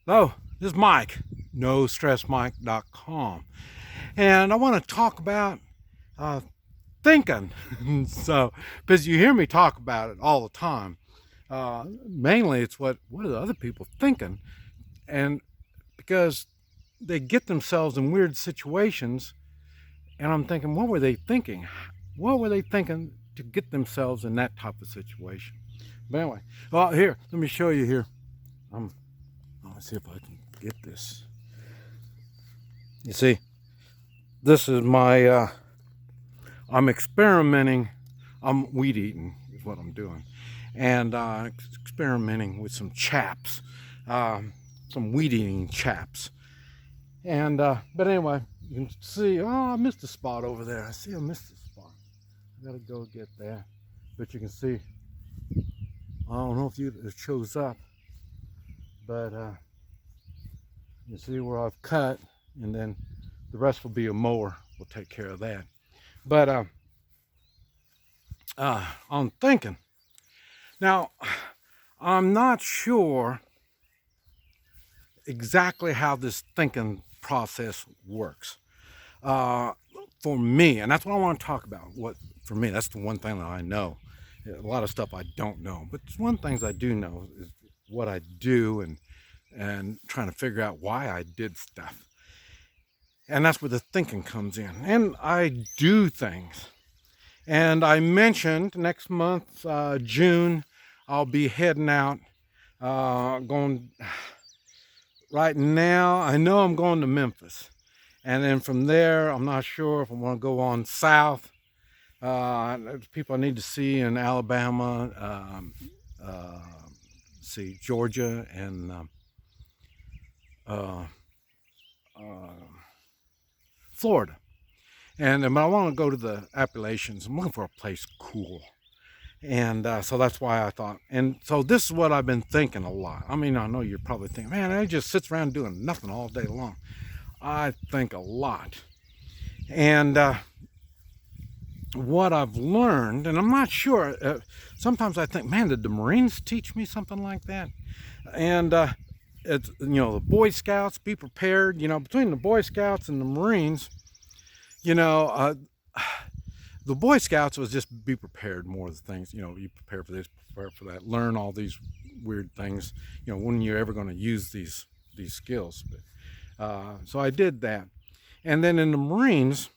Hello, this is Mike, NoStressMike.com, and I want to talk about uh, thinking. So, because you hear me talk about it all the time, mainly it's what are the other people thinking, and because they get themselves in weird situations, and I'm thinking, what were they thinking? What were they thinking to get themselves in that type of situation? But anyway, well, here, let me show you here. Let me see if I can get this. You see, this is I'm experimenting. I'm weed eating is what I'm doing. And experimenting with some chaps, some weed eating chaps. And, but anyway, you can see, oh, I missed a spot over there. I see I missed a spot. I gotta go get there. But you can see, I don't know if it shows up, but you see where I've cut, and then the rest will be a mower. We'll take care of that. But I'm thinking now. I'm not sure exactly how this thinking process works for me, and that's what I want to talk about. What for me, that's the one thing that I know. A lot of stuff I don't know, but one things I do know is what I do and trying to figure out why I did stuff. And that's where the thinking comes in. And I do things. And I mentioned next month, June, I'll be heading out, going, right now, I know I'm going to Memphis. And then from there, I'm not sure if I want to go on south. There's people I need to see in Alabama, see Georgia, and uh, uh, Florida. And but I want to go to the Appalachians. I'm looking for a place cool. And so that's why I thought. And so this is what I've been thinking a lot. I mean, I know you're probably thinking, man, I just sits around doing nothing all day long. I think a lot. And what I've learned, and I'm not sure, sometimes I think, man, did the Marines teach me something like that? And it's, the Boy Scouts, be prepared, between the Boy Scouts and the Marines, you know, uh, the Boy Scouts was just be prepared more of the things, you prepare for this, prepare for that, learn all these weird things, when you're ever going to use these skills. So I did that. And then in the Marines,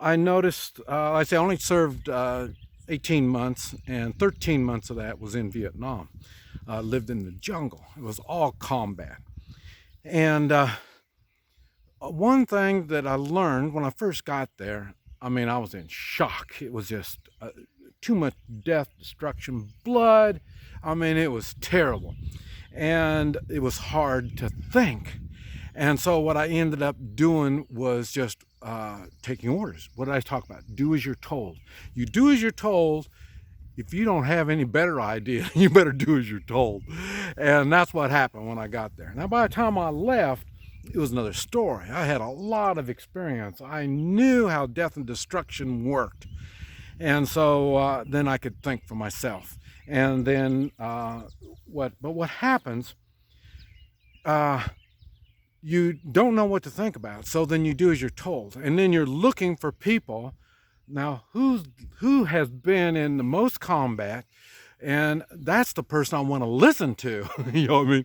I noticed, I say I only served 18 months, and 13 months of that was in Vietnam. Lived in the jungle. It was all combat. And one thing that I learned when I first got there, I mean, I was in shock. It was just too much death, destruction, blood. I mean, it was terrible. And it was hard to think. And so what I ended up doing was just taking orders. What did I talk about? Do as you're told. You do as you're told. If you don't have any better idea, you better do as you're told. And that's what happened when I got there. Now, by the time I left, it was another story. I had a lot of experience. I knew how death and destruction worked. And so then I could think for myself. And then what happens, you don't know what to think about. So then you do as you're told. And then you're looking for people. Now, who has been in the most combat, and that's the person I want to listen to. You know what I mean?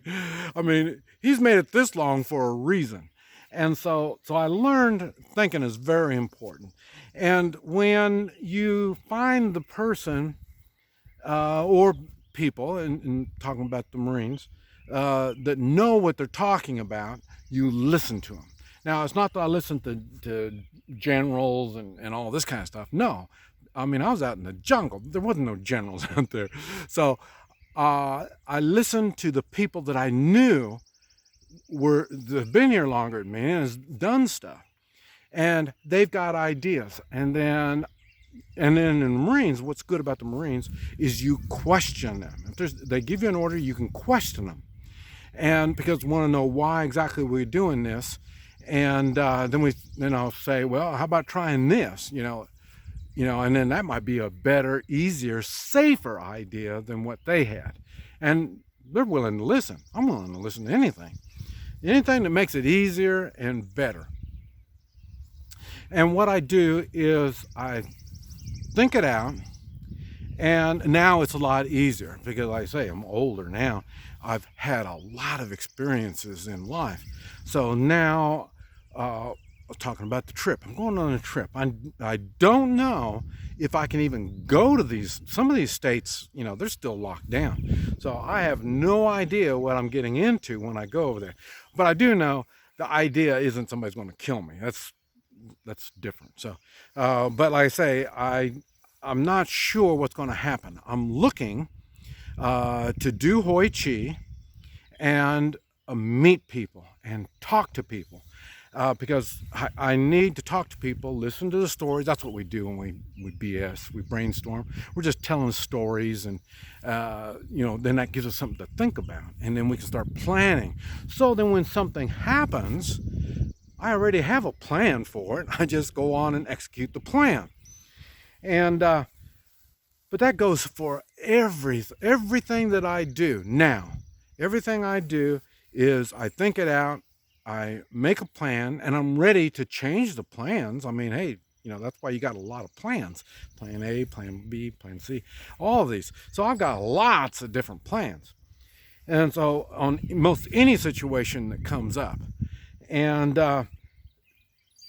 I mean, he's made it this long for a reason. And so I learned thinking is very important. And when you find the person or people, and talking about the Marines, that know what they're talking about, you listen to them. Now, it's not that I listen to generals and all this kind of stuff. No, I mean, I was out in the jungle. There wasn't no generals out there. So I listened to the people that I knew that have been here longer than me and has done stuff. And they've got ideas. And then in the Marines, what's good about the Marines is you question them. If they give you an order, you can question them. And because we want to know why exactly we're doing this. And then I'll say, well, how about trying this? And then that might be a better, easier, safer idea than what they had. And they're willing to listen. I'm willing to listen to anything. anything that makes it easier and better. And what I do is I think it out, and now it's a lot easier because, like I say, I'm older now. I've had a lot of experiences in life. So now, talking about the trip, I'm going on a trip. I don't know if I can even go to some of these states, they're still locked down. So I have no idea what I'm getting into when I go over there. But I do know the idea isn't somebody's going to kill me. That's different. So, but like I say, I'm not sure what's going to happen. I'm looking to do Hoi Chi and meet people and talk to people because I need to talk to people, listen to the stories. That's what we do when we BS, we brainstorm. We're just telling stories, and then that gives us something to think about, and then we can start planning. So then when something happens, I already have a plan for it. I just go on and execute the plan. And but that goes for everything that I do now. Everything I do is I think it out, I make a plan, and I'm ready to change the plans. I mean, hey, that's why you got a lot of plans. Plan A, plan B, plan C, all of these. So I've got lots of different plans. And so on most any situation that comes up. And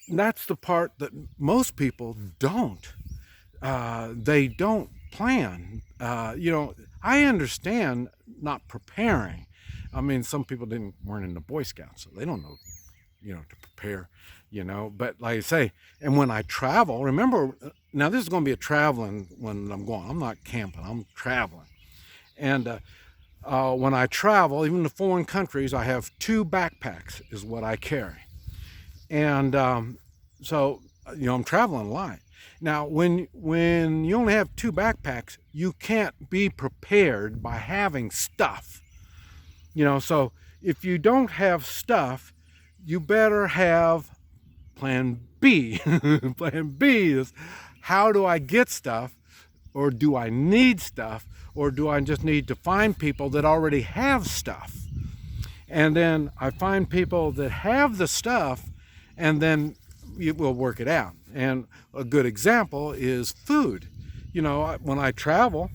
that's the part that most people don't. They don't plan. I understand not preparing. I mean, some people weren't in the Boy Scouts, so they don't know, to prepare, But like I say, and when I travel, remember, now this is going to be a traveling when I'm going. I'm not camping. I'm traveling. And when I travel, even to foreign countries, I have 2 backpacks is what I carry. And so, I'm traveling a lot. Now, when you only have 2 backpacks, you can't be prepared by having stuff. So if you don't have stuff, you better have plan B. Plan B is, how do I get stuff? Or do I need stuff? Or do I just need to find people that already have stuff? And then I find people that have the stuff, and then we'll work it out. And a good example is food. When I travel,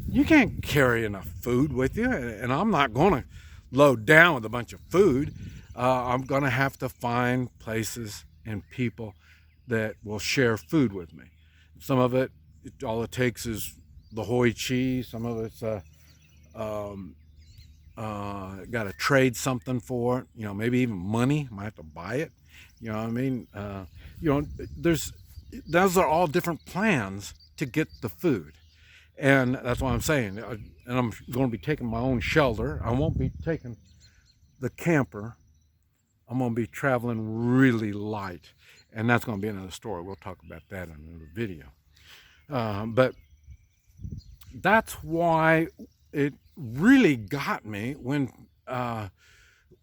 you can't carry enough food with you, and I'm not going to load down with a bunch of food. I'm going to have to find places and people that will share food with me. Some of it, all it takes is the Hoi Chi. Some of it's got to trade something for it. Maybe even money. Might have to buy it. You know what I mean? Those are all different plans to get the food. And that's what I'm saying. And I'm going to be taking my own shelter. I won't be taking the camper. I'm going to be traveling really light. And that's going to be another story. We'll talk about that in another video. But that's why it really got me when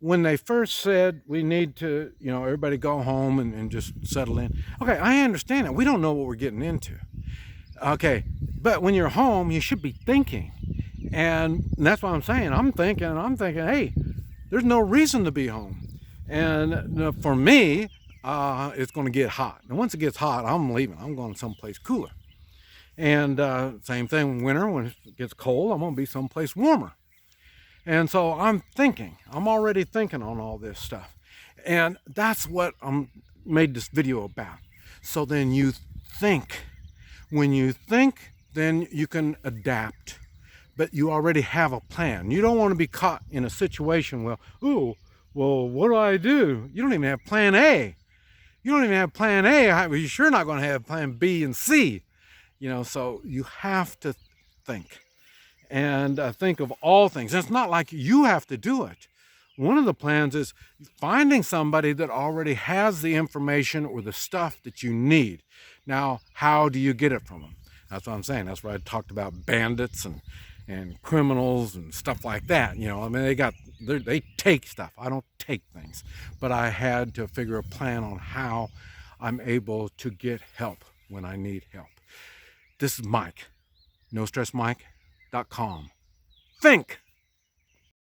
they first said we need to, everybody go home and just settle in. Okay, I understand that. We don't know what we're getting into. Okay, but when you're home, you should be thinking. And that's what I'm saying. I'm thinking, hey, there's no reason to be home. And for me, it's going to get hot. And once it gets hot, I'm leaving. I'm going someplace cooler. And same thing in winter. When it gets cold, I'm going to be someplace warmer. And so I'm already thinking on all this stuff. And that's what I made this video about. So then you think. When you think, then you can adapt. But you already have a plan. You don't want to be caught in a situation where, what do I do? You don't even have plan A. You don't even have plan A. You're sure not going to have plan B and C. So you have to think. And think of all things. And it's not like you have to do it. One of the plans is finding somebody that already has the information or the stuff that you need. Now, how do you get it from them? That's what I'm saying. That's why I talked about bandits and criminals and stuff like that. They take stuff. I don't take things. But I had to figure a plan on how I'm able to get help when I need help. This is Mike, NoStressMike.com. Think!